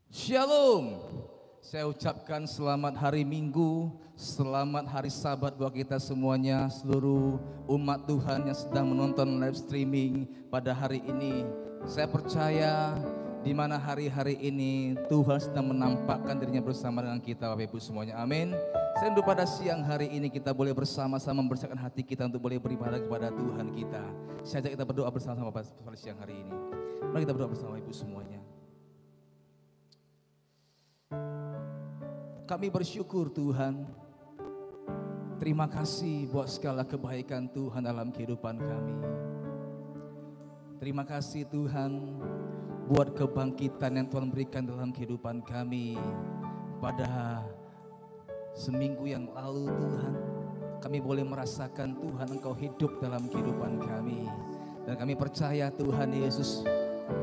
Shalom. Saya ucapkan selamat hari Minggu, selamat hari Sabat buat kita semuanya, seluruh umat Tuhan yang sedang menonton live streaming pada hari ini. Saya percaya di mana hari-hari ini Tuhan sedang menampakkan dirinya bersama dengan kita Bapak Ibu semuanya. Amin. Saya rindu pada siang hari ini kita boleh bersama-sama membersihkan hati kita untuk boleh beribadah kepada Tuhan kita. Saya ajak kita berdoa bersama-sama pada siang hari ini. Mari kita berdoa bersama Ibu semuanya. Kami bersyukur Tuhan, terima kasih buat segala kebaikan Tuhan dalam kehidupan kami. Terima kasih Tuhan buat kebangkitan yang Tuhan berikan dalam kehidupan kami. Pada seminggu yang lalu Tuhan, kami boleh merasakan Tuhan Engkau hidup dalam kehidupan kami. Dan kami percaya Tuhan Yesus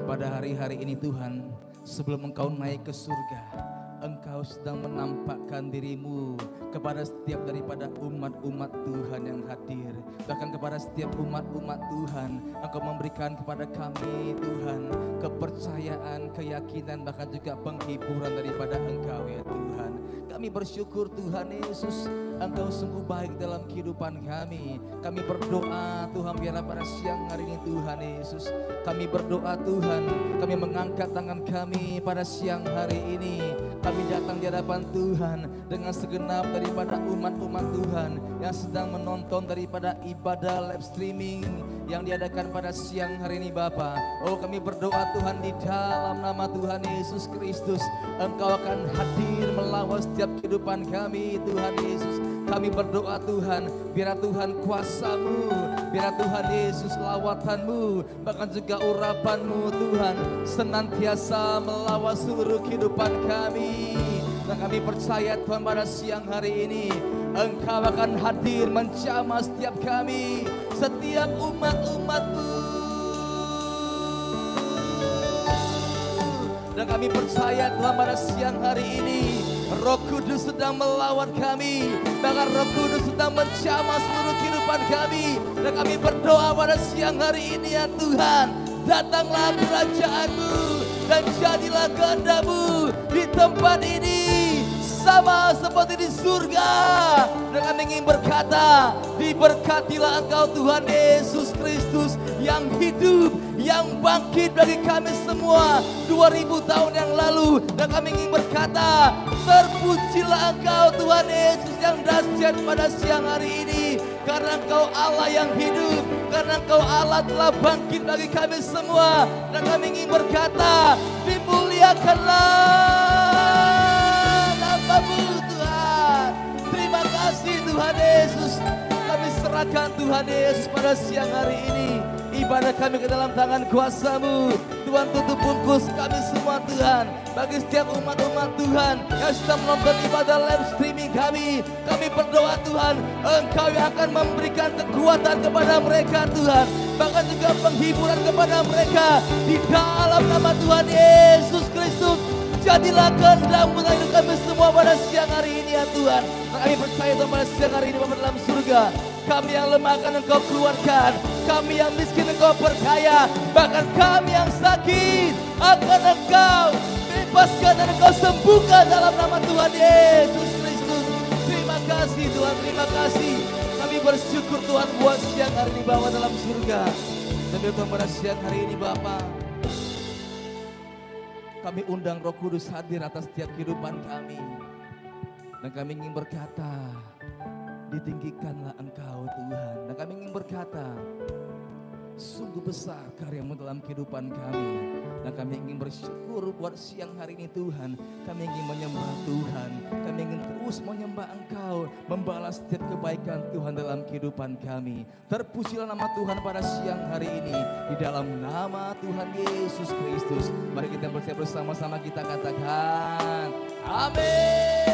pada hari-hari ini Tuhan, sebelum Engkau naik ke surga, Engkau sedang menampakkan dirimu kepada setiap daripada umat-umat Tuhan yang hadir. Bahkan kepada setiap umat-umat Tuhan, Engkau memberikan kepada kami Tuhan kepercayaan, keyakinan, bahkan juga penghiburan daripada Engkau ya Tuhan. Kami bersyukur Tuhan Yesus, Engkau sungguh baik dalam kehidupan kami. Kami berdoa Tuhan biarlah pada siang hari ini Tuhan Yesus, kami berdoa Tuhan, kami mengangkat tangan kami pada siang hari ini. Kami datang di hadapan Tuhan dengan segenap daripada umat-umat Tuhan yang sedang menonton daripada ibadah live streaming yang diadakan pada siang hari ini Bapa. Oh kami berdoa Tuhan di dalam nama Tuhan Yesus Kristus, Engkau akan hadir melawan setiap kehidupan kami Tuhan Yesus. Kami berdoa Tuhan, biar Tuhan kuasa-Mu, biar Tuhan Yesus lawatan-Mu, bahkan juga urapan-Mu Tuhan senantiasa melawan seluruh kehidupan kami. Dan kami percaya Tuhan pada siang hari ini Engkau akan hadir menjamah setiap kami, setiap umat-umat-Mu. Dan kami percaya Tuhan pada siang hari ini Roh Kudus sedang melawan kami, bahkan Roh Kudus sedang menjamah seluruh kehidupan kami. Dan kami berdoa pada siang hari ini ya Tuhan, datanglah kerajaan-Mu dan jadilah kehendak-Mu di tempat ini sama seperti di surga. Dan kami ingin berkata, diberkatilah Engkau Tuhan Yesus Kristus yang hidup, yang bangkit bagi kami semua 2000 tahun yang lalu. Dan kami ingin berkata, terpujilah Engkau Tuhan Yesus yang dahsyat pada siang hari ini. Karena Engkau Allah yang hidup, karena Engkau Allah telah bangkit bagi kami semua. Dan kami ingin berkata, dimuliakanlah nama-Mu Tuhan. Terima kasih Tuhan Yesus. Kami serahkan Tuhan Yesus pada siang hari ini ibadah kami ke dalam tangan kuasa-Mu. Tuhan tutup bungkus kami semua Tuhan. Bagi setiap umat-umat Tuhan yang sedang menonton ibadah live streaming kami berdoa Tuhan, Engkau yang akan memberikan kekuatan kepada mereka Tuhan, bahkan juga penghiburan kepada mereka di dalam nama Tuhan Yesus Kristus. Jadilah kehendak-Mu dalam hidup kami semua pada siang hari ini ya Tuhan. Kami percaya Tuhan pada siang hari ini Bapa dalam surga, kami yang lemah akan Engkau keluarkan, kami yang miskin Engkau perkaya, bahkan kami yang sakit akan Engkau bebaskan dan Engkau sembuhkan dalam nama Tuhan Yesus Kristus. Terima kasih Tuhan, terima kasih. Kami bersyukur Tuhan buat siang hari ini Bapa dalam surga. Demi Tuhan pada siang hari ini Bapa, kami undang Roh Kudus hadir atas setiap kehidupan kami. Dan kami ingin berkata, ditinggikanlah Engkau Tuhan. Dan kami ingin berkata, sungguh besar karya-Mu dalam kehidupan kami. Dan kami ingin bersyukur buat siang hari ini Tuhan. Kami ingin menyembah Tuhan. Kami ingin terus menyembah Engkau, membalas setiap kebaikan Tuhan dalam kehidupan kami. Terpujilah nama Tuhan pada siang hari ini. Di dalam nama Tuhan Yesus Kristus, mari kita bersiap bersama-sama, kita katakan amin.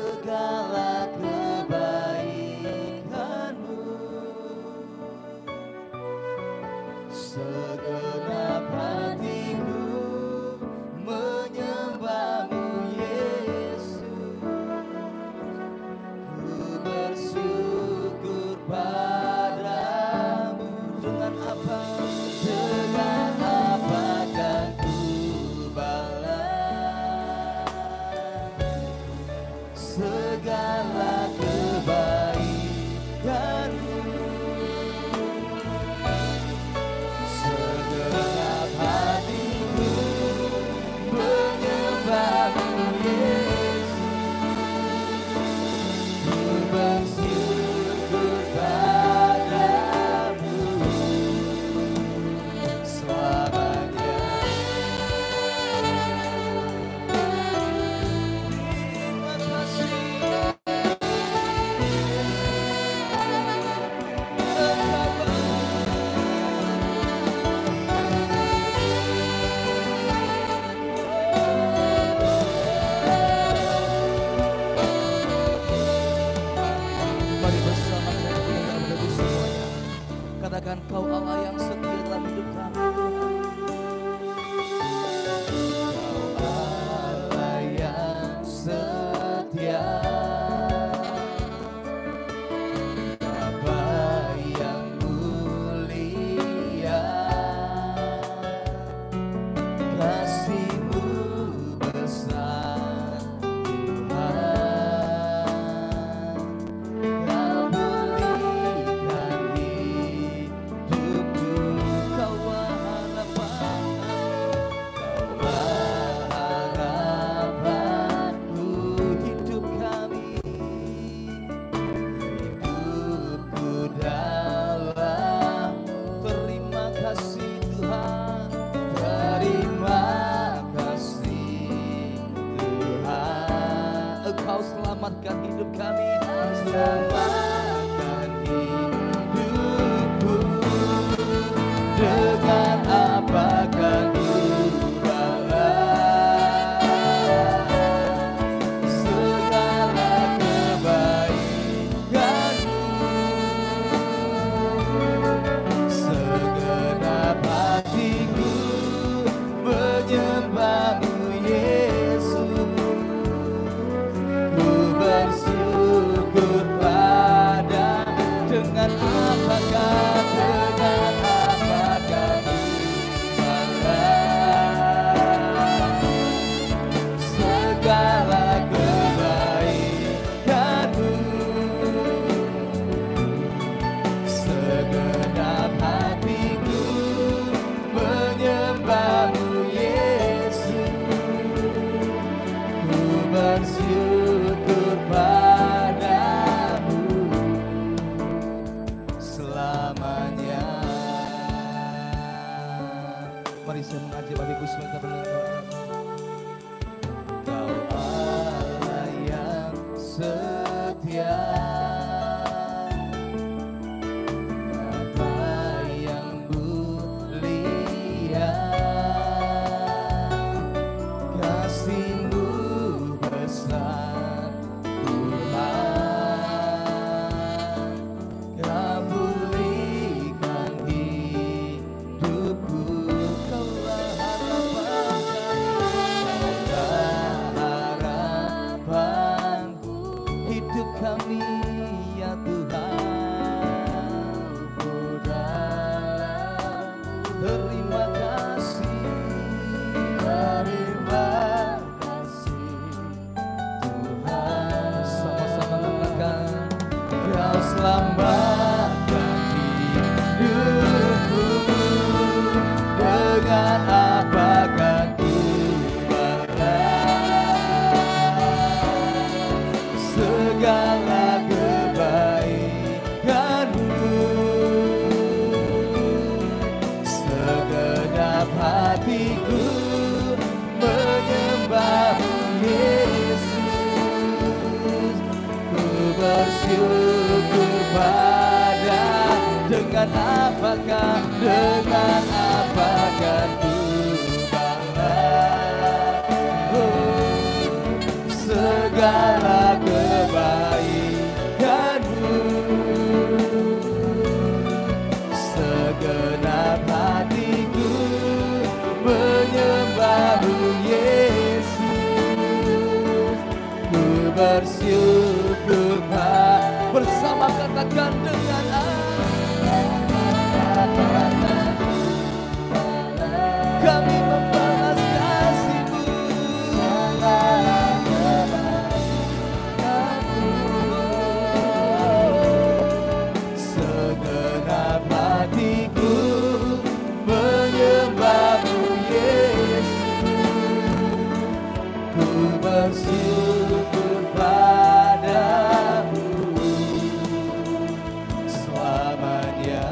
segala kebaikan-Mu. Segenap hatiku menyembah-Mu Yesus. Ku bersyukur padamu. Dengan apa? Dengan apa kan ku balas segala kebaikan-Mu. Segenap hatiku menyembah-Mu Yesus. Ku bersyukur padamu selamanya. Terima kasih. Mari bersama kita menyanyikan semuanya. Katakan, Kau Allah yang setia dalam hidup kami. Kau Allah yang setia, Bapa yang mulia, kasih-Mu besar Tuhan. Kau berikan hidupku, Kaulah harapanku, hidup kami, hidupku dalam. Terima kasih Tuhan, terima kasih Tuhan. Engkau selamatkan hidup kami, selamatkan hidupku. Dengan apa kan ku balas segala kebaikan-Mu. Segenap hatiku menyembah-Mu Yesus. Ku bersyukur padamu. Dengan apakah ku balas segala kebaikan-Mu. Segenap hatiku menyembah-Mu Yesus. Ku bersyukur padamu selamanya. Mari saya mengajak Bapak Ibu semua kita berdoa. Kau Allah yang setia, Bapa yang mulia, kasih-Mu besar Tuhan. Kau pulihkan hidupku, Kaulah harapanku, hidup kami ya Tuhan. Terima kasih, terima kasih Tuhan. Sama-sama katakan, Kau selamatkan hidupku. Dengan apa kan ku balas segala kebaikan-Mu. Segenap hatiku menyembah-Mu Yesus. Ku bersyukur pada. Dengan apakah ku balas segala bersyukur bersama katakan dengan kami membalas kasih-Mu. Segenap hatiku menyembah-Mu Yesus, ku bersyukur padamu selamanya.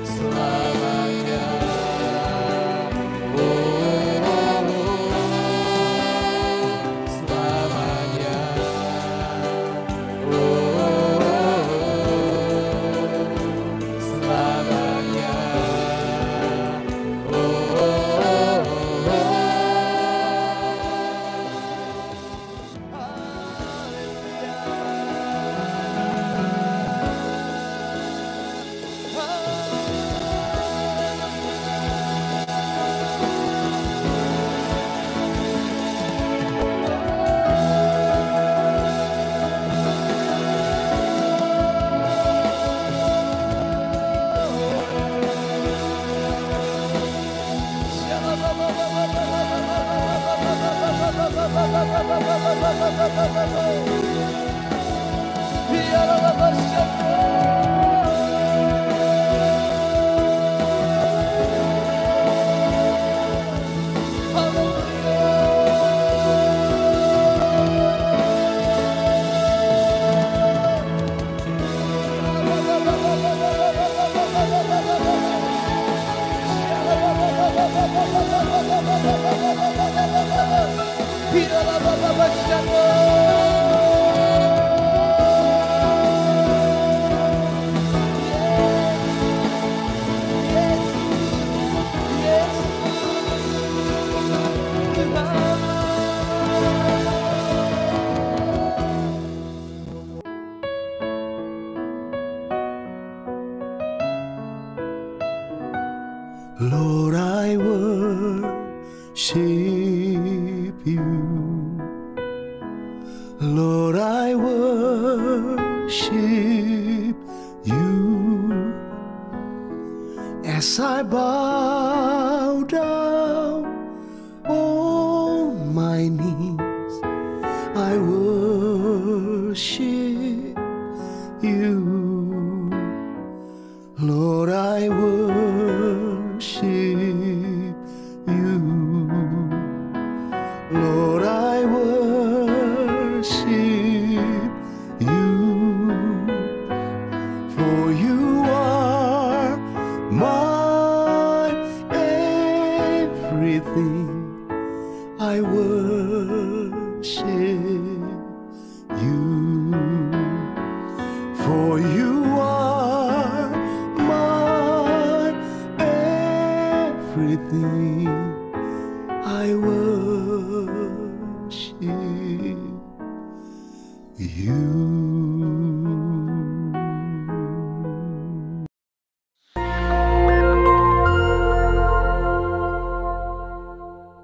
Selamanya. Selamanya. Selamanya. Lord, I worship you. Lord, I worship you. As I bow down on my knees, I worship you. Lord, I worship you. Lord, I worship you. For you are my everything. I worship you. For you are my everything. I worship you.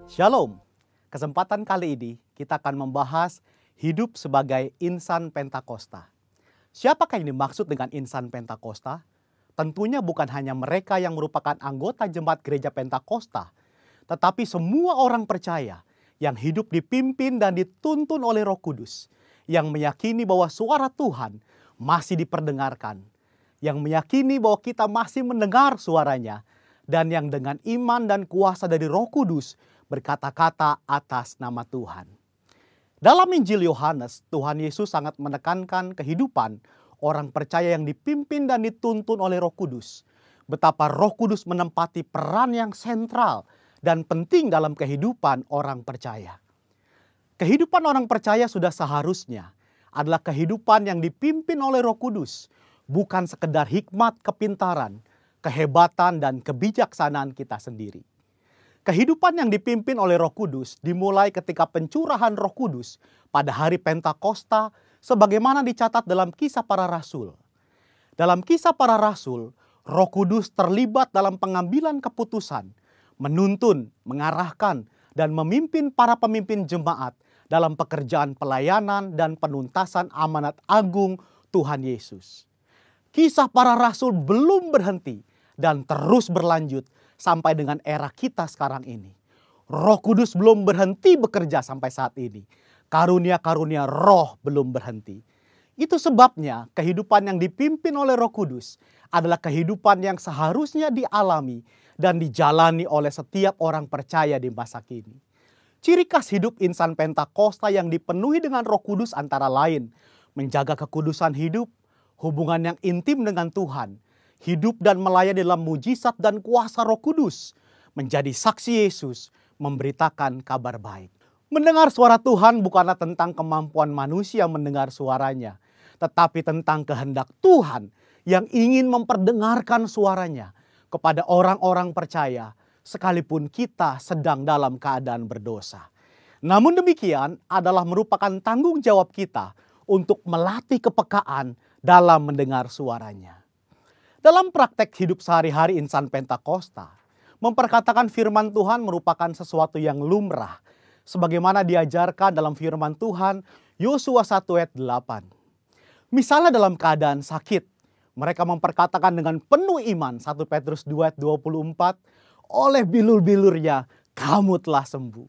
Shalom. Kesempatan kali ini kita akan membahas hidup sebagai insan Pentakosta. Siapakah yang dimaksud dengan insan Pentakosta? Tentunya bukan hanya mereka yang merupakan anggota jemaat gereja Pentakosta, tetapi semua orang percaya yang hidup dipimpin dan dituntun oleh Roh Kudus, yang meyakini bahwa suara Tuhan masih diperdengarkan, yang meyakini bahwa kita masih mendengar suaranya, dan yang dengan iman dan kuasa dari Roh Kudus berkata-kata atas nama Tuhan. Dalam Injil Yohanes, Tuhan Yesus sangat menekankan kehidupan orang percaya yang dipimpin dan dituntun oleh Roh Kudus. Betapa Roh Kudus menempati peran yang sentral dan penting dalam kehidupan orang percaya. Kehidupan orang percaya sudah seharusnya adalah kehidupan yang dipimpin oleh Roh Kudus, bukan sekedar hikmat, kepintaran, kehebatan, dan kebijaksanaan kita sendiri. Kehidupan yang dipimpin oleh Roh Kudus dimulai ketika pencurahan Roh Kudus pada hari Pentakosta sebagaimana dicatat dalam Kisah Para Rasul. Dalam Kisah Para Rasul, Roh Kudus terlibat dalam pengambilan keputusan, menuntun, mengarahkan, dan memimpin para pemimpin jemaat dalam pekerjaan pelayanan dan penuntasan amanat agung Tuhan Yesus. Kisah para rasul belum berhenti dan terus berlanjut sampai dengan era kita sekarang ini. Roh Kudus belum berhenti bekerja sampai saat ini. Karunia-karunia roh belum berhenti. Itu sebabnya kehidupan yang dipimpin oleh Roh Kudus adalah kehidupan yang seharusnya dialami dan dijalani oleh setiap orang percaya di masa kini. Ciri khas hidup insan Pentakosta yang dipenuhi dengan Roh Kudus antara lain menjaga kekudusan hidup, hubungan yang intim dengan Tuhan, hidup dan melayani dalam mujizat dan kuasa Roh Kudus, menjadi saksi Yesus, memberitakan kabar baik. Mendengar suara Tuhan bukanlah tentang kemampuan manusia mendengar suaranya, tetapi tentang kehendak Tuhan yang ingin memperdengarkan suaranya kepada orang-orang percaya, sekalipun kita sedang dalam keadaan berdosa. Namun demikian adalah merupakan tanggung jawab kita untuk melatih kepekaan dalam mendengar suaranya. Dalam praktek hidup sehari-hari insan Pentakosta, memperkatakan firman Tuhan merupakan sesuatu yang lumrah, sebagaimana diajarkan dalam firman Tuhan Yosua 1 ayat 8. Misalnya dalam keadaan sakit, mereka memperkatakan dengan penuh iman 1 Petrus 2 ayat 24, oleh bilur-bilurnya kamu telah sembuh.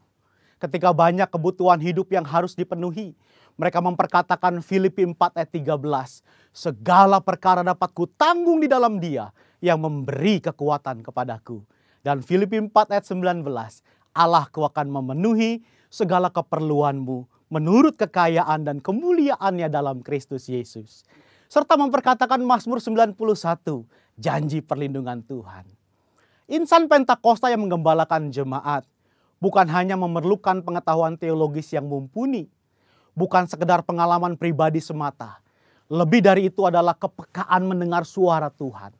Ketika banyak kebutuhan hidup yang harus dipenuhi, mereka memperkatakan Filipi 4 ayat 13, segala perkara dapat kutanggung di dalam Dia yang memberi kekuatan kepadaku. Dan Filipi 4 ayat 19, Allahku akan memenuhi segala keperluanmu menurut kekayaan dan kemuliaannya dalam Kristus Yesus. Serta memperkatakan Mazmur 91, janji perlindungan Tuhan. Insan Pentakosta yang menggembalakan jemaat bukan hanya memerlukan pengetahuan teologis yang mumpuni, bukan sekedar pengalaman pribadi semata. Lebih dari itu adalah kepekaan mendengar suara Tuhan.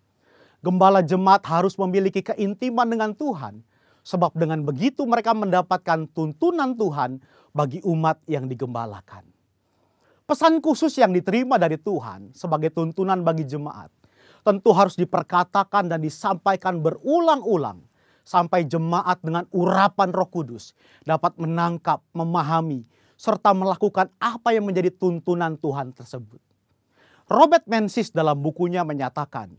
Gembala jemaat harus memiliki keintiman dengan Tuhan, sebab dengan begitu mereka mendapatkan tuntunan Tuhan bagi umat yang digembalakan. Pesan khusus yang diterima dari Tuhan sebagai tuntunan bagi jemaat tentu harus diperkatakan dan disampaikan berulang-ulang sampai jemaat dengan urapan Roh Kudus dapat menangkap, memahami, serta melakukan apa yang menjadi tuntunan Tuhan tersebut. Robert Menzies dalam bukunya menyatakan,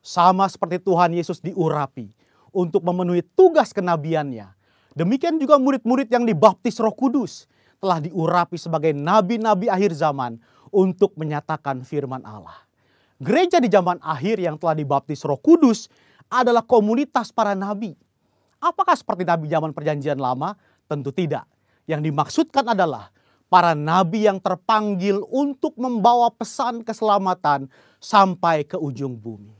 sama seperti Tuhan Yesus diurapi untuk memenuhi tugas kenabiannya, demikian juga murid-murid yang dibaptis Roh Kudus telah diurapi sebagai nabi-nabi akhir zaman untuk menyatakan firman Allah. Gereja di zaman akhir yang telah dibaptis Roh Kudus adalah komunitas para nabi. Apakah seperti nabi zaman Perjanjian Lama? Tentu tidak. Yang dimaksudkan adalah para nabi yang terpanggil untuk membawa pesan keselamatan sampai ke ujung bumi.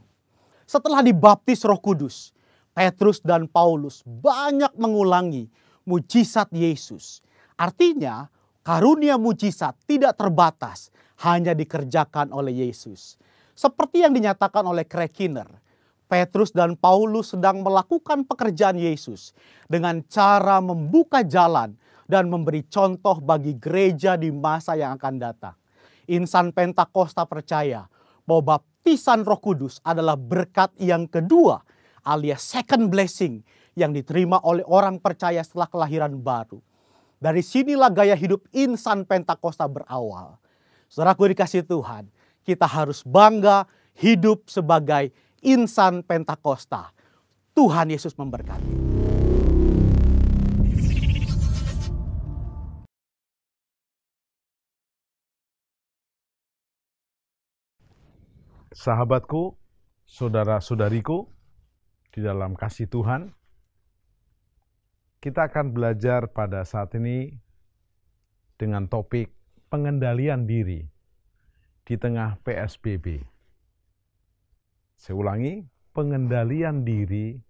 Setelah dibaptis Roh Kudus, Petrus dan Paulus banyak mengulangi mujizat Yesus. Artinya, karunia mujizat tidak terbatas, hanya dikerjakan oleh Yesus. Seperti yang dinyatakan oleh Craig Kinner, Petrus dan Paulus sedang melakukan pekerjaan Yesus dengan cara membuka jalan dan memberi contoh bagi gereja di masa yang akan datang. Insan Pentakosta percaya bahwa baptisan Roh Kudus adalah berkat yang kedua alias second blessing yang diterima oleh orang percaya setelah kelahiran baru. Dari sinilah gaya hidup insan Pentakosta berawal. Saudaraku dikasih Tuhan, kita harus bangga hidup sebagai insan Pentakosta. Tuhan Yesus memberkati. Sahabatku, saudara-saudariku, di dalam kasih Tuhan, kita akan belajar pada saat ini dengan topik pengendalian diri di tengah PSBB. Saya ulangi, pengendalian diri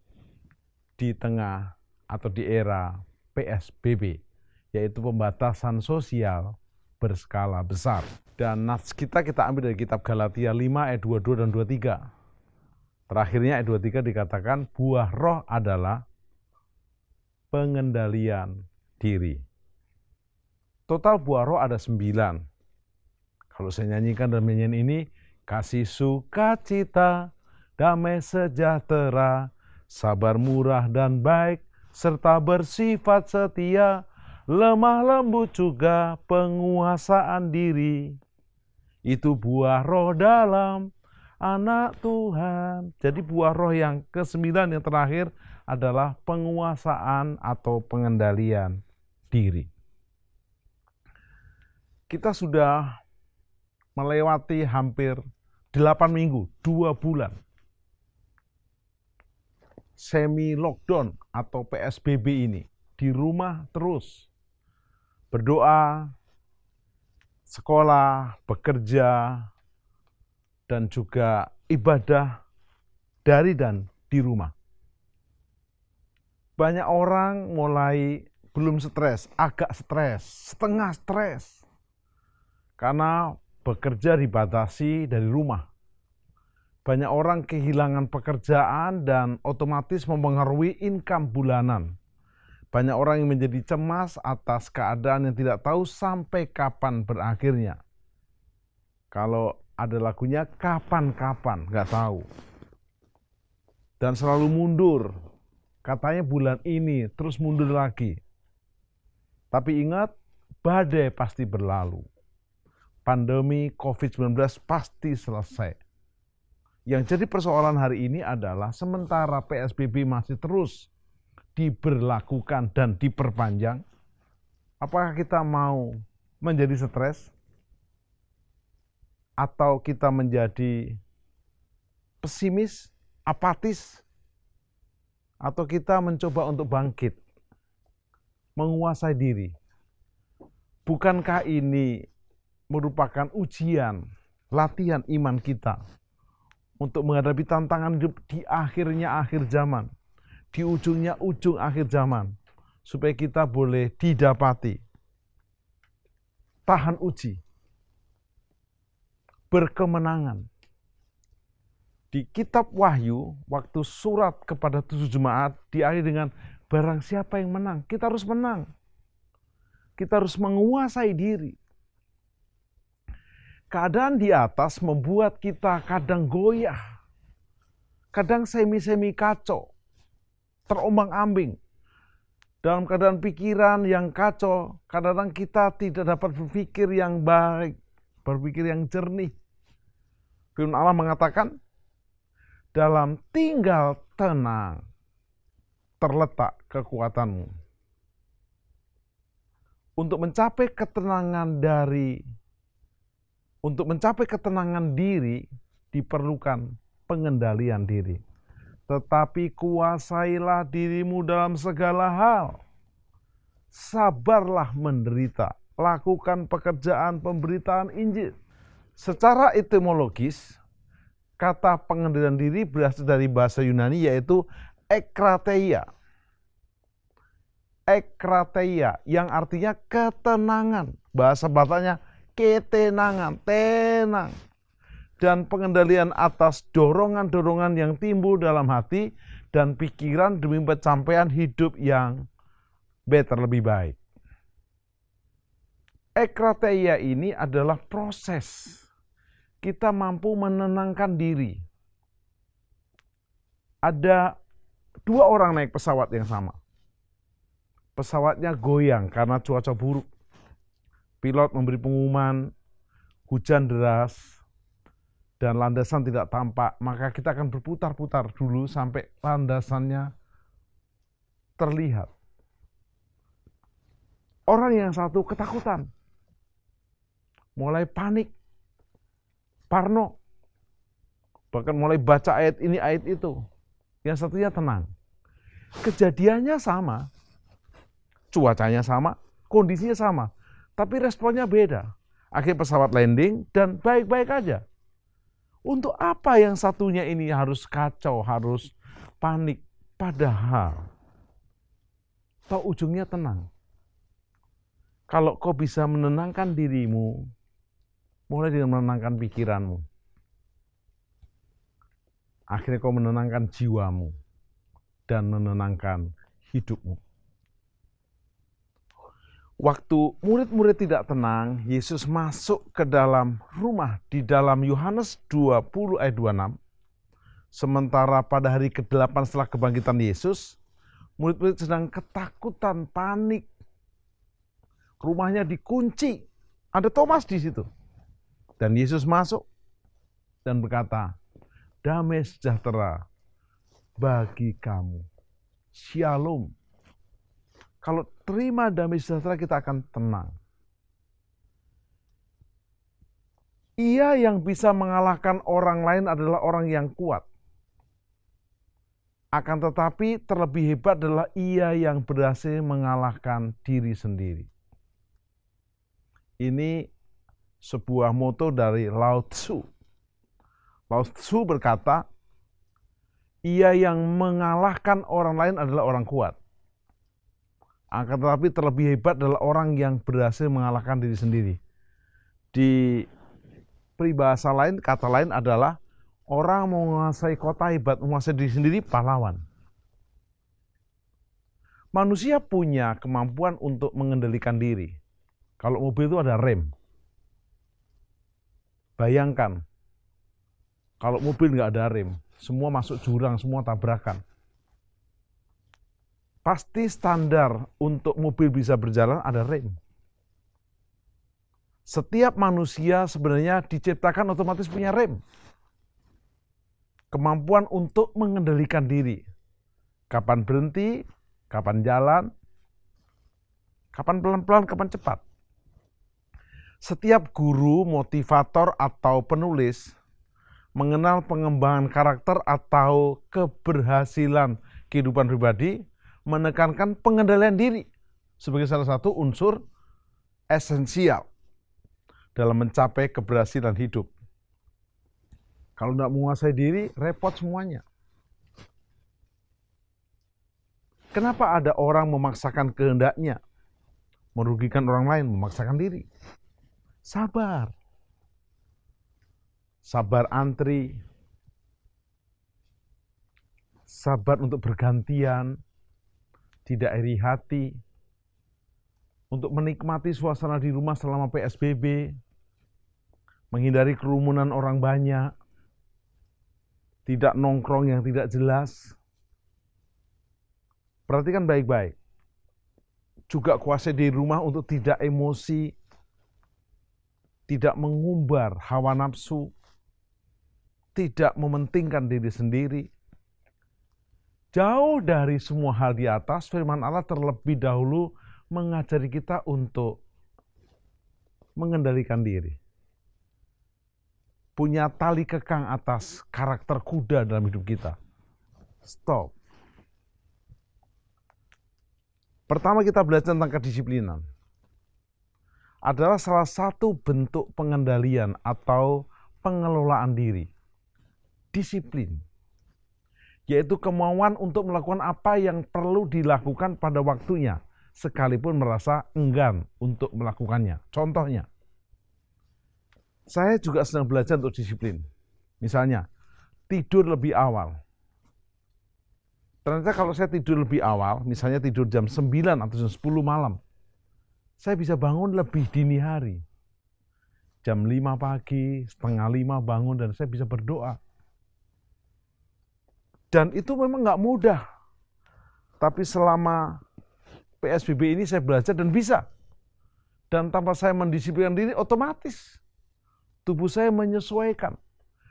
di tengah atau di era PSBB, yaitu pembatasan sosial berskala besar. Dan nats kita ambil dari kitab Galatia 5 ayat 22 dan 23. Terakhirnya ayat 23 dikatakan buah roh adalah pengendalian diri. Total buah roh ada 9. Kalau saya nyanyikan dalam nyanyian ini, kasih sukacita, damai sejahtera, sabar murah dan baik, serta bersifat setia, lemah lembut juga penguasaan diri. Itu buah roh dalam anak Tuhan. Jadi buah roh yang ke-9 yang terakhir adalah penguasaan atau pengendalian diri. Kita sudah melewati hampir 8 minggu, 2 bulan. Semi lockdown atau PSBB ini. Di rumah terus. Berdoa, sekolah, bekerja, dan juga ibadah dari dan di rumah. Banyak orang mulai belum stres, agak stres, setengah stres. Karena bekerja dibatasi dari rumah. Banyak orang kehilangan pekerjaan dan otomatis mempengaruhi income bulanan. Banyak orang yang menjadi cemas atas keadaan yang tidak tahu sampai kapan berakhirnya. Kalau ada lagunya kapan-kapan, nggak tahu. Dan selalu mundur. Katanya bulan ini, terus mundur lagi. Tapi ingat, badai pasti berlalu. Pandemi COVID-19 pasti selesai. Yang jadi persoalan hari ini adalah sementara PSBB masih terus diberlakukan dan diperpanjang, apakah kita mau menjadi stres? Atau kita menjadi pesimis, apatis? Atau kita mencoba untuk bangkit, menguasai diri? Bukankah ini merupakan ujian, latihan iman kita untuk menghadapi tantangan hidup di akhirnya akhir zaman, di ujungnya ujung akhir zaman, supaya kita boleh didapati, tahan uji, berkemenangan. Di kitab Wahyu, waktu surat kepada 7 jemaat, diakhiri dengan barang siapa yang menang, kita harus menang. Kita harus menguasai diri. Keadaan di atas membuat kita kadang goyah, kadang semi-semi kacau, terombang-ambing. Dalam keadaan pikiran yang kacau, kadang-kadang kita tidak dapat berpikir yang baik, berpikir yang jernih. Firman Allah mengatakan, dalam tinggal tenang terletak kekuatanmu. Untuk mencapai ketenangan diri diperlukan pengendalian diri. Tetapi kuasailah dirimu dalam segala hal. Sabarlah menderita. Lakukan pekerjaan pemberitaan Injil. Secara etimologis, kata pengendalian diri berasal dari bahasa Yunani yaitu ekrateia. Ekrateia yang artinya ketenangan. Bahasa Bataknya ketenangan, tenang. Dan pengendalian atas dorongan-dorongan yang timbul dalam hati dan pikiran demi pencapaian hidup yang better, lebih baik. Ekrateia ini adalah proses kita mampu menenangkan diri. Ada 2 orang naik pesawat yang sama. Pesawatnya goyang karena cuaca buruk. Pilot memberi pengumuman, hujan deras, dan landasan tidak tampak. Maka kita akan berputar-putar dulu sampai landasannya terlihat. Orang yang satu ketakutan. Mulai panik, parno, bahkan mulai baca ayat ini, ayat itu. Yang satunya tenang. Kejadiannya sama, cuacanya sama, kondisinya sama, tapi responnya beda. Akhirnya pesawat landing dan baik-baik aja. Untuk apa yang satunya ini harus kacau, harus panik, padahal toh ujungnya tenang. Kalau kau bisa menenangkan dirimu, mulai dengan menenangkan pikiranmu. Akhirnya kau menenangkan jiwamu dan menenangkan hidupmu. Waktu murid-murid tidak tenang, Yesus masuk ke dalam rumah di dalam Yohanes 20 ayat 26. Sementara pada hari ke-8 setelah kebangkitan Yesus, Murid-murid sedang ketakutan, panik. Rumahnya dikunci. Ada Thomas di situ. Dan Yesus masuk dan berkata, damai sejahtera bagi kamu. Shalom. Kalau terima damai sejahtera, kita akan tenang. Ia yang bisa mengalahkan orang lain adalah orang yang kuat. Akan tetapi terlebih hebat adalah ia yang berhasil mengalahkan diri sendiri. Ini sebuah moto dari Lao Tzu. Lao Tzu berkata, ia yang mengalahkan orang lain adalah orang kuat. Akan tetapi terlebih hebat adalah orang yang berhasil mengalahkan diri sendiri. Di peribahasa lain, kata lain adalah orang menguasai kota hebat, menguasai diri sendiri pahlawan. Manusia punya kemampuan untuk mengendalikan diri. Kalau mobil itu ada rem. Bayangkan, kalau mobil nggak ada rem, semua masuk jurang, semua tabrakan. Pasti standar untuk mobil bisa berjalan ada rem. Setiap manusia sebenarnya diciptakan otomatis punya rem. Kemampuan untuk mengendalikan diri. Kapan berhenti, kapan jalan, kapan pelan-pelan, kapan cepat. Setiap guru, motivator, atau penulis mengenal pengembangan karakter atau keberhasilan kehidupan pribadi, menekankan pengendalian diri sebagai salah satu unsur esensial dalam mencapai keberhasilan hidup. Kalau tidak menguasai diri, repot semuanya. Kenapa ada orang memaksakan kehendaknya? Merugikan orang lain, memaksakan diri. Sabar. Sabar antri. Sabar untuk bergantian. Tidak iri hati. Untuk menikmati suasana di rumah selama PSBB. Menghindari kerumunan orang banyak. Tidak nongkrong yang tidak jelas. Perhatikan baik-baik. Juga kuasai di rumah untuk tidak emosi, tidak mengumbar hawa nafsu, tidak mementingkan diri sendiri. Jauh dari semua hal di atas, firman Allah terlebih dahulu mengajari kita untuk mengendalikan diri. Punya tali kekang atas karakter kuda dalam hidup kita. Stop. Pertama kita belajar tentang kedisiplinan. Adalah salah satu bentuk pengendalian atau pengelolaan diri. Disiplin. Yaitu kemauan untuk melakukan apa yang perlu dilakukan pada waktunya, sekalipun merasa enggan untuk melakukannya. Contohnya, saya juga sedang belajar untuk disiplin. Misalnya, tidur lebih awal. Ternyata kalau saya tidur lebih awal, misalnya tidur jam 9 atau jam 10 malam, saya bisa bangun lebih dini hari. Jam 5 pagi, setengah 5 bangun, dan saya bisa berdoa. Dan itu memang nggak mudah. Tapi selama PSBB ini saya belajar dan bisa. Dan tanpa saya mendisiplinkan diri, otomatis tubuh saya menyesuaikan.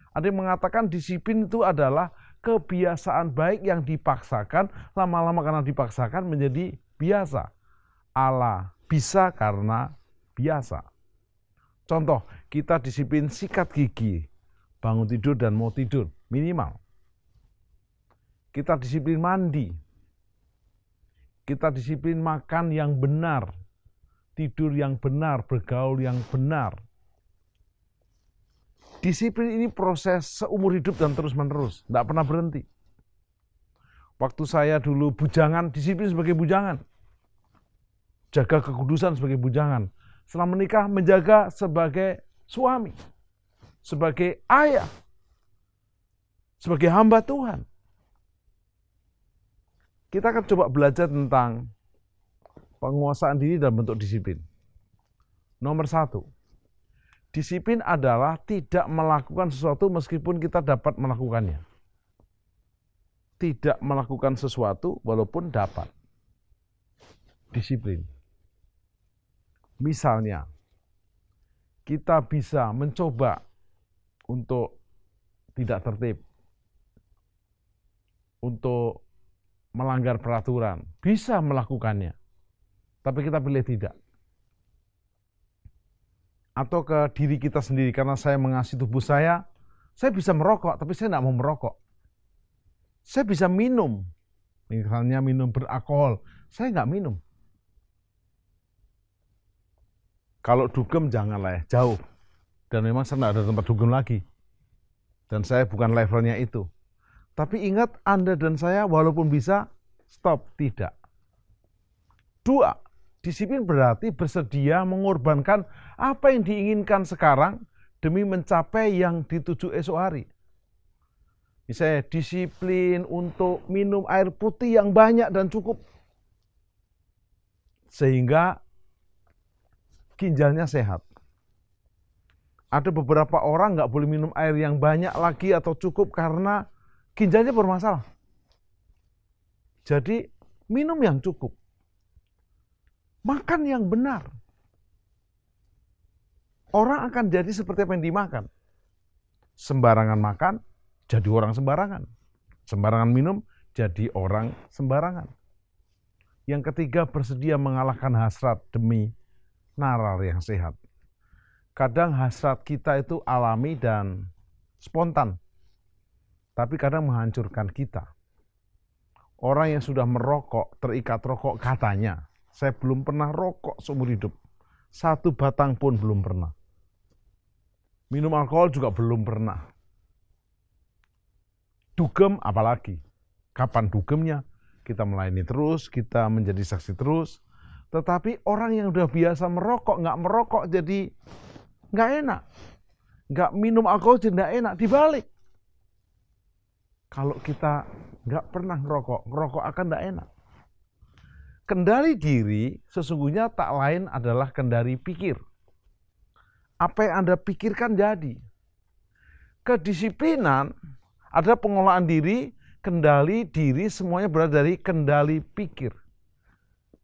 Ada yang mengatakan disiplin itu adalah kebiasaan baik yang dipaksakan, lama-lama karena dipaksakan menjadi biasa. Allah bisa karena biasa. Contoh, kita disiplin sikat gigi, bangun tidur dan mau tidur, minimal. Kita disiplin mandi. Kita disiplin makan yang benar, tidur yang benar, bergaul yang benar. Disiplin ini proses seumur hidup dan terus-menerus, tidak pernah berhenti. Waktu saya dulu bujangan, disiplin sebagai bujangan. Jaga kekudusan sebagai bujangan. Setelah menikah, menjaga sebagai suami, sebagai ayah, sebagai hamba Tuhan. Kita akan coba belajar tentang penguasaan diri dalam bentuk disiplin. Nomor 1. Disiplin adalah tidak melakukan sesuatu meskipun kita dapat melakukannya. tidak melakukan sesuatu walaupun dapat. Disiplin. Misalnya, kita bisa mencoba untuk tidak tertib, untuk melanggar peraturan, bisa melakukannya, tapi kita pilih tidak. Atau ke diri kita sendiri, karena saya mengasihi tubuh saya bisa merokok, tapi saya tidak mau merokok. Saya bisa minum, misalnya minum beralkohol, saya nggak minum. Kalau dugem janganlah ya, jauh. Dan memang saya tidak ada tempat dugem lagi. Dan saya bukan levelnya itu. Tapi ingat, Anda dan saya walaupun bisa, stop, tidak. 2, disiplin berarti bersedia mengorbankan apa yang diinginkan sekarang demi mencapai yang dituju esok hari. Misalnya disiplin untuk minum air putih yang banyak dan cukup. Sehingga ginjalnya sehat. Ada beberapa orang nggak boleh minum air yang banyak lagi atau cukup karena ginjalnya bermasalah. Jadi minum yang cukup. Makan yang benar. Orang akan jadi seperti apa yang dimakan. Sembarangan makan, jadi orang sembarangan. Sembarangan minum, jadi orang sembarangan. Yang ketiga, bersedia mengalahkan hasrat demi nalar yang sehat. Kadang hasrat kita itu alami dan spontan, tapi kadang menghancurkan kita. Orang yang sudah merokok, terikat rokok katanya, saya belum pernah rokok seumur hidup. 1 batang pun belum pernah. Minum alkohol juga belum pernah. Dugem apalagi. Kapan dugemnya? Kita melayani terus, kita menjadi saksi terus. Tetapi orang yang udah biasa merokok, nggak merokok jadi nggak enak. Nggak minum alkohol jadi nggak enak. Dibalik. Kalau kita nggak pernah ngerokok akan nggak enak. Kendali diri sesungguhnya tak lain adalah kendali pikir. Apa yang Anda pikirkan jadi. Kedisiplinan adalah pengelolaan diri, kendali diri semuanya berada dari kendali pikir.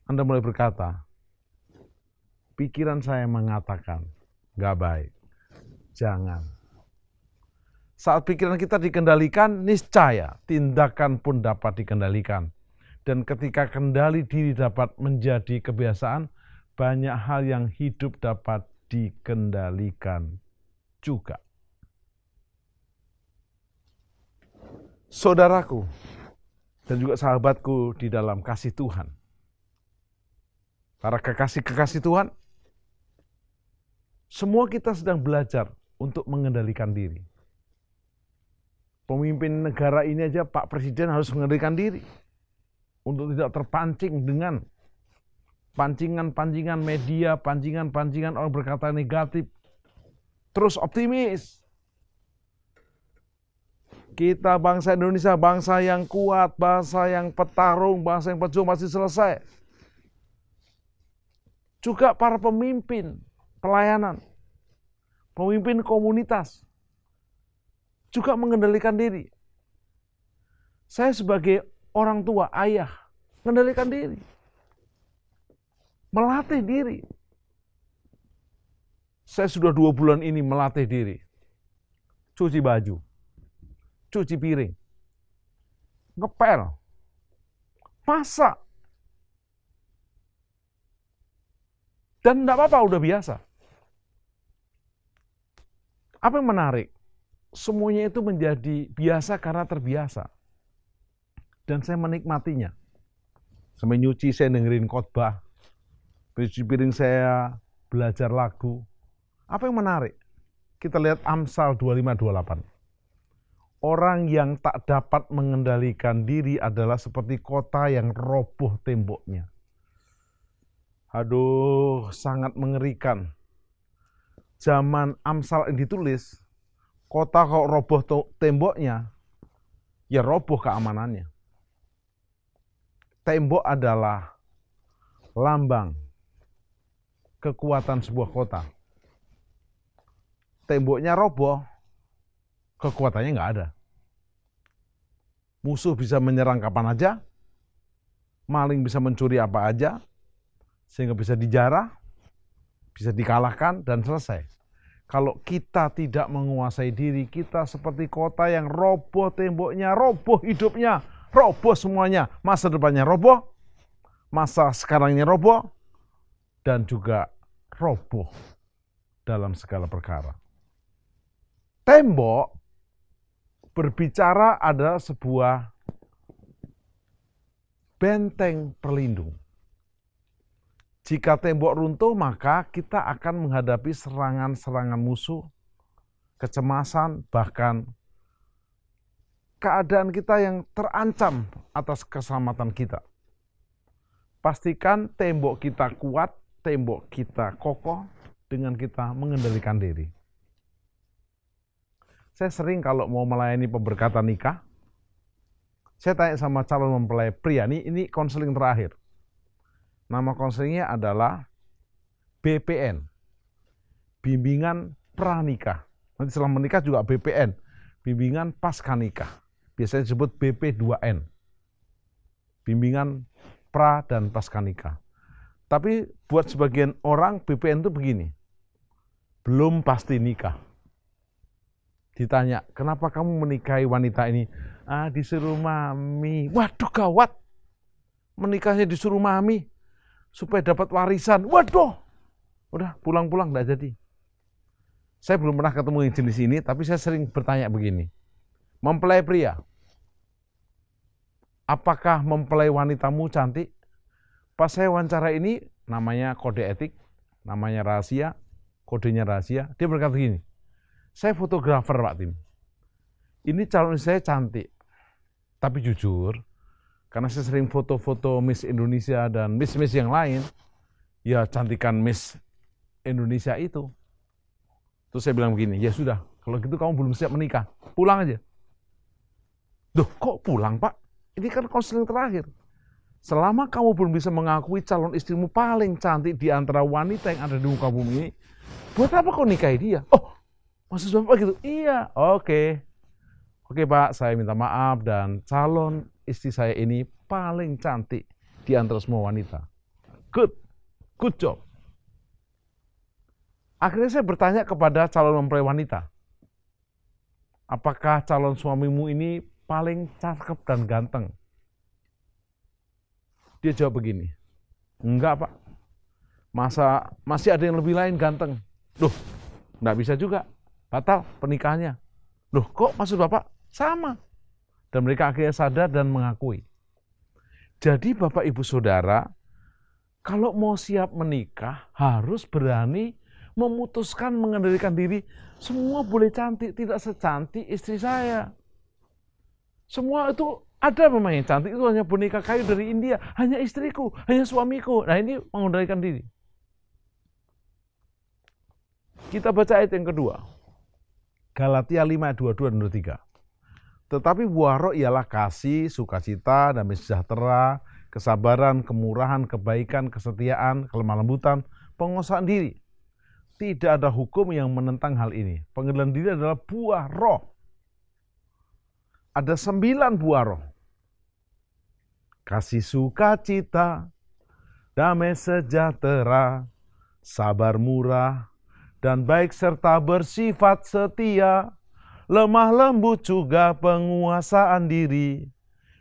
Anda mulai berkata, pikiran saya mengatakan, nggak baik, jangan. Saat pikiran kita dikendalikan, niscaya tindakan pun dapat dikendalikan. Dan ketika kendali diri dapat menjadi kebiasaan, banyak hal yang hidup dapat dikendalikan juga. Saudaraku dan juga sahabatku di dalam kasih Tuhan, para kekasih-kekasih Tuhan, semua kita sedang belajar untuk mengendalikan diri. Pemimpin negara ini aja, Pak Presiden harus mengendalikan diri untuk tidak terpancing dengan pancingan-pancingan media, pancingan-pancingan orang berkata negatif. Terus optimis. Kita bangsa Indonesia, bangsa yang kuat, bangsa yang petarung, bangsa yang pejuang pasti selesai. Juga para pemimpin pelayanan, pemimpin komunitas, juga mengendalikan diri. Saya sebagai orang tua, ayah, mengendalikan diri. Melatih diri. Saya sudah 2 bulan ini melatih diri. Cuci baju, cuci piring, ngepel, masak. Dan enggak apa-apa, udah biasa. Apa yang menarik? Semuanya itu menjadi biasa karena terbiasa. Dan saya menikmatinya. Sampai nyuci saya dengerin khotbah. Cuci piring saya belajar lagu. Apa yang menarik? Kita lihat Amsal 25-28. Orang yang tak dapat mengendalikan diri adalah seperti kota yang roboh temboknya. Aduh, sangat mengerikan. Zaman Amsal yang ditulis, kota kalau roboh temboknya, ya roboh keamanannya. Tembok adalah lambang kekuatan sebuah kota. Temboknya roboh, kekuatannya nggak ada. Musuh bisa menyerang kapan aja, maling bisa mencuri apa aja, sehingga bisa dijarah, bisa dikalahkan, dan selesai. Kalau kita tidak menguasai diri, kita seperti kota yang roboh temboknya, roboh hidupnya, roboh semuanya. Masa depannya roboh, masa sekarangnya roboh, dan juga roboh dalam segala perkara. Tembok berbicara adalah sebuah benteng pelindung. Jika tembok runtuh, maka kita akan menghadapi serangan-serangan musuh, kecemasan, bahkan keadaan kita yang terancam atas keselamatan kita. Pastikan tembok kita kuat, tembok kita kokoh dengan kita mengendalikan diri. Saya sering kalau mau melayani pemberkatan nikah, saya tanya sama calon mempelai pria, ini konseling terakhir. Nama konselingnya adalah BPN, Bimbingan Pranikah. Nanti setelah menikah juga BPN, Bimbingan Pasca Nikah. Biasanya disebut BP2N, Bimbingan Pra dan Pasca Nikah. Tapi buat sebagian orang BPN itu begini, belum pasti nikah. Ditanya, kenapa kamu menikahi wanita ini? Disuruh mami. Waduh gawat, menikahnya disuruh mami supaya dapat warisan. Waduh, udah pulang-pulang enggak jadi. Saya belum pernah ketemu yang jenis ini, tapi saya sering bertanya begini. Mempelai pria, apakah mempelai wanitamu cantik? Pas saya wawancara ini, namanya kode etik, namanya rahasia, kodenya rahasia. Dia berkata gini, saya fotografer Pak Tim. Ini calon istri saya cantik, tapi jujur, karena saya sering foto-foto Miss Indonesia dan Miss-Miss yang lain, ya cantikan Miss Indonesia itu. Terus saya bilang begini, ya sudah, kalau gitu kamu belum siap menikah, pulang aja. Duh, kok pulang Pak? Ini kan konseling terakhir. Selama kamu belum bisa mengakui calon istrimu paling cantik di antara wanita yang ada di muka bumi ini, buat apa kau nikahi dia? Oh, maksud Bapak gitu? Iya, oke. Oke Pak, saya minta maaf dan calon istri saya ini paling cantik di antara semua wanita. Good job. Akhirnya saya bertanya kepada calon mempelai wanita, apakah calon suamimu ini paling cakep dan ganteng? Dia jawab begini, enggak Pak, masa masih ada yang lebih lain ganteng? Loh, enggak bisa juga, batal pernikahannya. Loh, kok maksud Bapak? Sama. Dan mereka akhirnya sadar dan mengakui. Jadi Bapak Ibu Saudara, kalau mau siap menikah, harus berani memutuskan mengendalikan diri. Semua boleh cantik, tidak secantik istri saya. Semua itu ada memang yang cantik, itu hanya boneka kayu dari India, hanya istriku, hanya suamiku. Nah ini mengendalikan diri. Kita baca ayat yang kedua. Galatia 5, 22 dan 23. Tetapi buah roh ialah kasih, sukacita, damai sejahtera, kesabaran, kemurahan, kebaikan, kesetiaan, kelemah lembutan, penguasaan diri. Tidak ada hukum yang menentang hal ini. Pengendalian diri adalah buah roh. Ada 9 buah roh. Kasih, sukacita, damai sejahtera, sabar, murah, dan baik serta bersifat setia, lemah lembut juga penguasaan diri.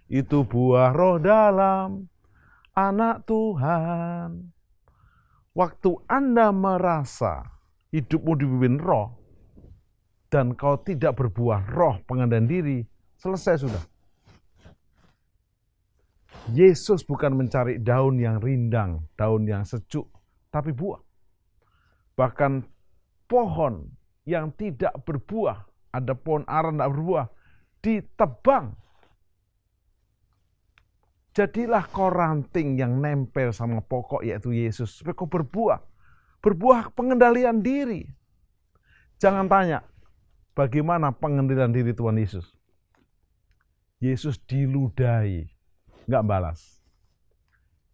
Itu buah roh dalam anak Tuhan. Waktu Anda merasa hidupmu dipimpin roh, dan kau tidak berbuah roh pengendalian diri, selesai sudah. Yesus bukan mencari daun yang rindang, daun yang sejuk, tapi buah. Bahkan pohon yang tidak berbuah, ada pohon ara tidak berbuah, ditebang. Jadilah kau ranting yang nempel sama pokok yaitu Yesus, supaya kau berbuah. Berbuah pengendalian diri. Jangan tanya, bagaimana pengendalian diri Tuhan Yesus? Yesus diludahi, nggak balas.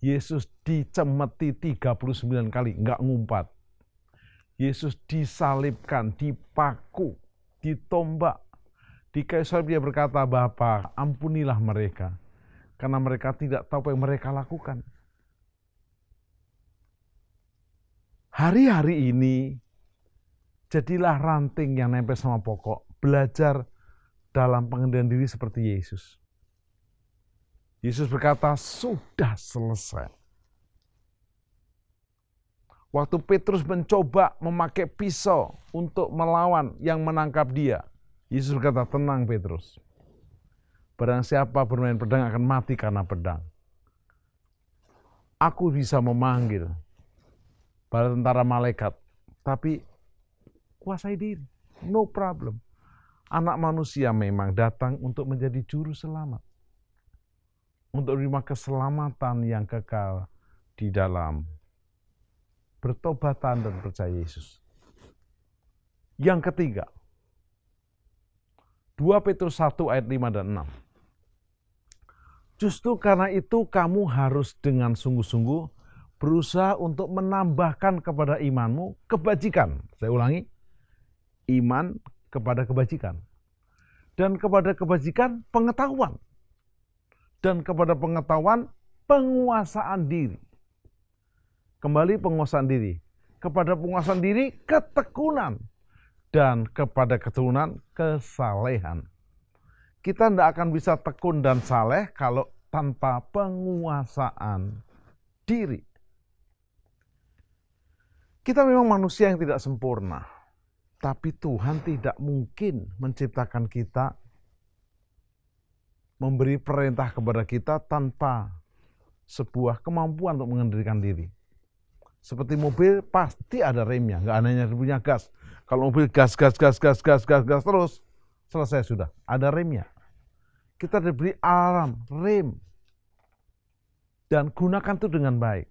Yesus dicemeti 39 kali, nggak ngumpat. Yesus disalibkan, dipaku, ditombak, Di kayu salib dia berkata, Bapa, ampunilah mereka, karena mereka tidak tahu apa yang mereka lakukan. Hari-hari ini, jadilah ranting yang nempel sama pokok. Belajar dalam pengendalian diri seperti Yesus. Yesus berkata, sudah selesai. Waktu Petrus mencoba memakai pisau untuk melawan yang menangkap dia, Yesus berkata, tenang Petrus. Barang siapa bermain pedang akan mati karena pedang. Aku bisa memanggil bala tentara malaikat, tapi kuasai diri, no problem. Anak manusia memang datang untuk menjadi juru selamat. Untuk menerima keselamatan yang kekal di dalam bertobatan dan percaya Yesus. Yang ketiga, 2 Petrus 1 ayat 5 dan 6. Justru karena itu kamu harus dengan sungguh-sungguh berusaha untuk menambahkan kepada imanmu kebajikan. Saya ulangi, iman kepada kebajikan. Dan kepada kebajikan pengetahuan. Dan kepada pengetahuan penguasaan diri. Kembali penguasaan diri. Kepada penguasaan diri ketekunan. Dan kepada ketekunan kesalehan. Kita tidak akan bisa tekun dan saleh kalau tanpa penguasaan diri. Kita memang manusia yang tidak sempurna. Tapi Tuhan tidak mungkin menciptakan kita, memberi perintah kepada kita tanpa sebuah kemampuan untuk mengendalikan diri. Seperti mobil pasti ada remnya, nggak hanya punya gas. Kalau mobil gas terus, selesai sudah, ada remnya. Kita diberi alarm, rem, dan gunakan itu dengan baik.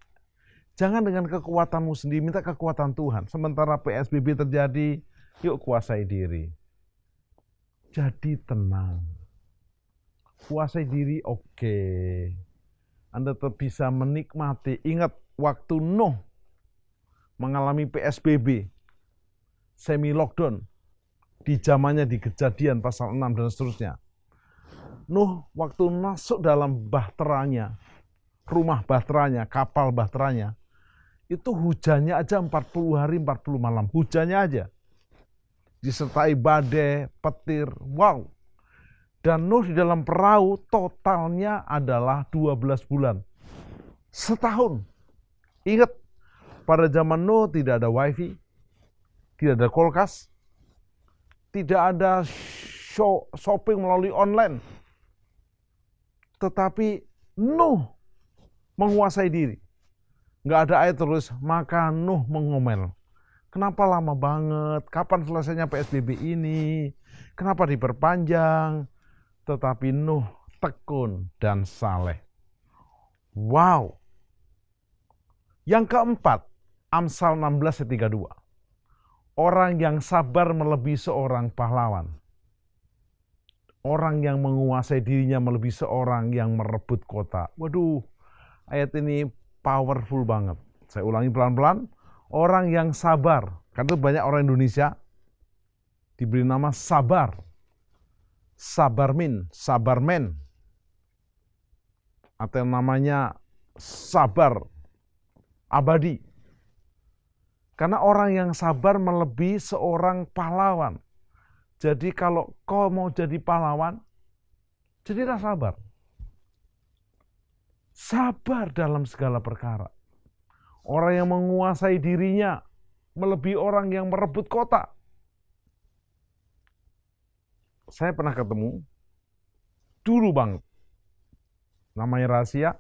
Jangan dengan kekuatanmu sendiri, minta kekuatan Tuhan. Sementara PSBB terjadi, yuk kuasai diri. Jadi tenang. Kuasai diri, oke. Anda tetap bisa menikmati. Ingat waktu Nuh mengalami PSBB, semi lockdown, di zamannya di Kejadian pasal 6 dan seterusnya. Nuh waktu masuk dalam bahteranya, rumah bahteranya, kapal bahteranya, itu hujannya aja 40 hari 40 malam, hujannya aja. Disertai badai, petir, wow. Dan Nuh di dalam perahu totalnya adalah 12 bulan. Setahun. Ingat, pada zaman Nuh tidak ada wifi, tidak ada kulkas, tidak ada shopping melalui online. Tetapi Nuh menguasai diri. Nggak ada ayat terus, maka Nuh mengomel. Kenapa lama banget? Kapan selesainya PSBB ini? Kenapa diperpanjang? Tetapi Nuh tekun dan saleh. Wow. Yang keempat, Amsal 16 ayat 32. Orang yang sabar melebihi seorang pahlawan. Orang yang menguasai dirinya melebihi seorang yang merebut kota. Waduh, ayat ini powerful banget. Saya ulangi pelan-pelan. Orang yang sabar. Karena itu banyak orang Indonesia diberi nama sabar. Sabarmin, sabarmen. Atau yang namanya sabar abadi. Karena orang yang sabar melebihi seorang pahlawan. Jadi kalau kau mau jadi pahlawan, jadilah sabar. Sabar dalam segala perkara. Orang yang menguasai dirinya melebihi orang yang merebut kota. Saya pernah ketemu, dulu banget, namanya rahasia,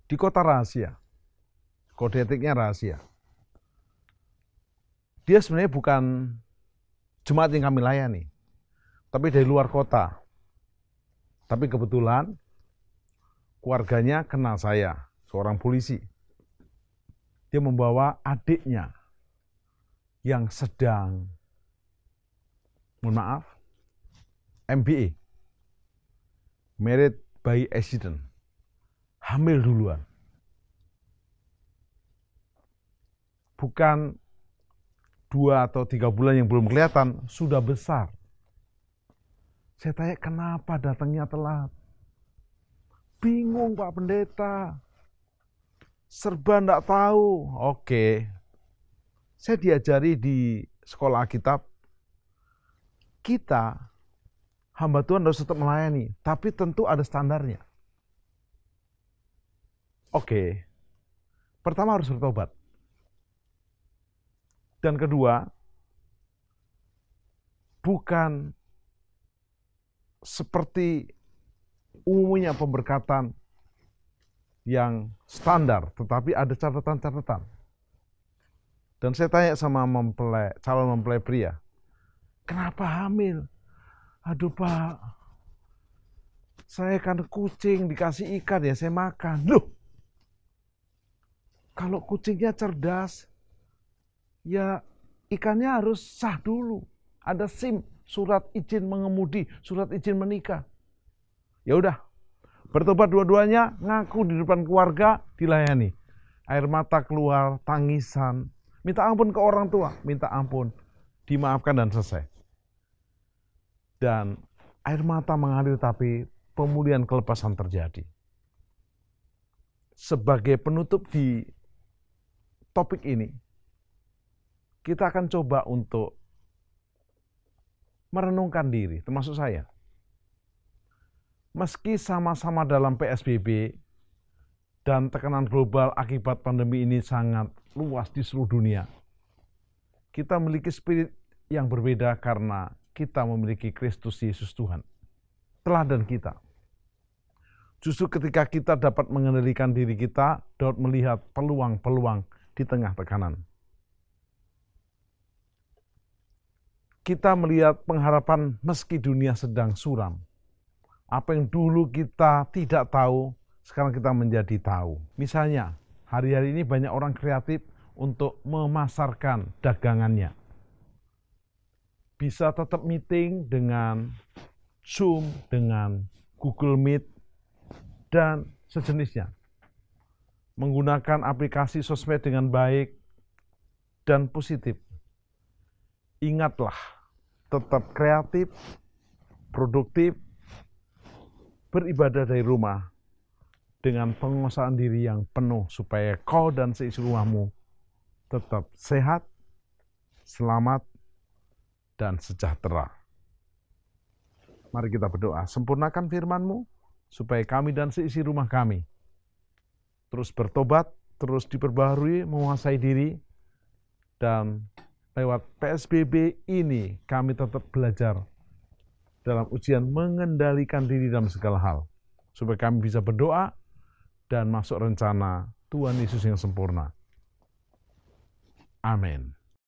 di kota rahasia, kode etiknya rahasia. Dia sebenarnya bukan jemaat yang kami layani, tapi dari luar kota. Tapi kebetulan keluarganya kenal saya, seorang polisi. Dia membawa adiknya yang sedang, mohon maaf, MBA, married by accident, hamil duluan. Bukan 2 atau 3 bulan yang belum kelihatan, sudah besar. Saya tanya, kenapa datangnya telat? Bingung Pak Pendeta. Serba enggak tahu. Oke. Saya diajari di sekolah Alkitab, kita hamba Tuhan harus tetap melayani, tapi tentu ada standarnya. Oke. Pertama harus bertobat. Dan kedua, bukan seperti umumnya pemberkatan yang standar, tetapi ada catatan-catatan. Dan saya tanya sama calon mempelai pria, kenapa hamil? Aduh Pak, saya kan kucing dikasih ikan ya saya makan. Loh, kalau kucingnya cerdas, ya ikannya harus sah dulu. Ada SIM, surat izin mengemudi, surat izin menikah. Ya udah, bertobat dua-duanya, ngaku di depan keluarga, dilayani. Air mata keluar, tangisan, minta ampun ke orang tua, minta ampun, dimaafkan dan selesai. Dan air mata mengalir tapi pemulihan kelepasan terjadi. Sebagai penutup di topik ini, kita akan coba untuk merenungkan diri, termasuk saya. Meski sama-sama dalam PSBB dan tekanan global akibat pandemi ini sangat luas di seluruh dunia, kita memiliki spirit yang berbeda karena kita memiliki Kristus Yesus Tuhan, teladan kita. Justru ketika kita dapat mengendalikan diri kita, dapat melihat peluang-peluang di tengah tekanan. Kita melihat pengharapan meski dunia sedang suram. Apa yang dulu kita tidak tahu, sekarang kita menjadi tahu. Misalnya, hari-hari ini banyak orang kreatif untuk memasarkan dagangannya. Bisa tetap meeting dengan Zoom, dengan Google Meet, dan sejenisnya. Menggunakan aplikasi sosmed dengan baik dan positif. Ingatlah, tetap kreatif, produktif, beribadah dari rumah dengan penguasaan diri yang penuh supaya kau dan seisi rumahmu tetap sehat, selamat, dan sejahtera. Mari kita berdoa, sempurnakan firman-Mu supaya kami dan seisi rumah kami terus bertobat, terus diperbaharui, menguasai diri, dan lewat PSBB ini kami tetap belajar dalam ujian mengendalikan diri dalam segala hal, supaya kami bisa berdoa dan masuk rencana Tuhan Yesus yang sempurna. Amin.